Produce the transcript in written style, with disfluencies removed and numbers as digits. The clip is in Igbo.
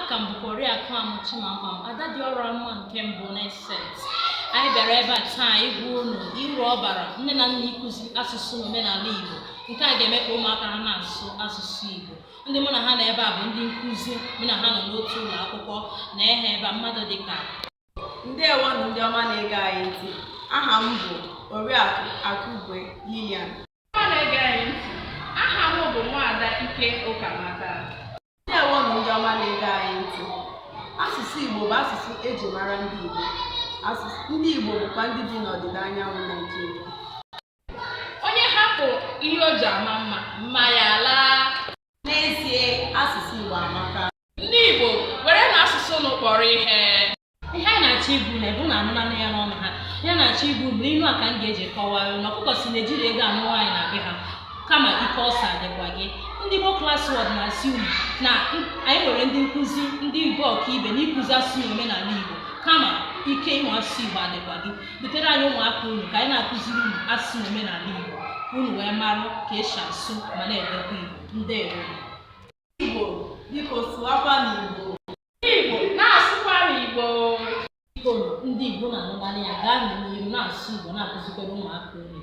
aka m bụkwa Oriakụ Chimankpam, ada dị ọrụ mma nke mbụ n'Essex. Anyị bịara ebe a taa ịgwa unu uru ọ bara nne na nna ịkụzi asụsụ na omenala Igbo. Nke a ga-eme ka ụmụaka ha na-asụ asụsụ Igbo. Ndị mụ na ha nọ ebe a bụ ndị nkụzi, mụ na ha nọ n'otu ụlọ akwụkwọ na-ehe ebe a mmadụ dịka Ndewo na ndị ọma na-ege anyị ntị. Aha m bụ Oriakụ Akụgwe Lilian. na-ege anyị ntị. Aha m bụ Nwaada Ike Ụkamaka. Ndewo na ndị ọma na-ege anyị ntị. Asụsụ Igbo bụ asụsụ eji mara ndị Igbo. Ndị Igbo bụkwa ndị bi n'ọdịda anyanwụ Naịjirịa. Onye hapụ ihe o ji ama mma, mma ya laa. N'ezie, asụsụ Igbo amaka. Ndị Igbo were na asụsụ unu kpọrọ ihe. ihe anyị na-achọ ibu na ebu na anụmanụ ya n'ọnụ ha. Ihe na-achọ ibu bụ inu a ka m ga-eji kọwaa na ọkụkọ si na-ejiri ego anụ nwaanyị na be ha kama ike ọsa dịkwa gị. Ndị Igbo Class Word na-asị unu na anyị nwere ndị nkụzi ndị Igbo ọkaibe n'ịkụzi asụsụ na omenala Igbo kama ike ịmụ asụsụ Igbo adịkwa gị. Butere anyị ụmụaka unu ka anyị na-akụziri unu asụsụ na omenala Igbo unu wee marụ ka esi asụ ma na-edekwa Igbo. Ndewo. Igbo, biko sụwakwa n'Igbo. Igbo na-asụkwa n'Igbo. Biko ndị Igbo na-anụgharị ya gaa n'ihu na-asụ Igbo na-akụzikwara ụmụaka unu.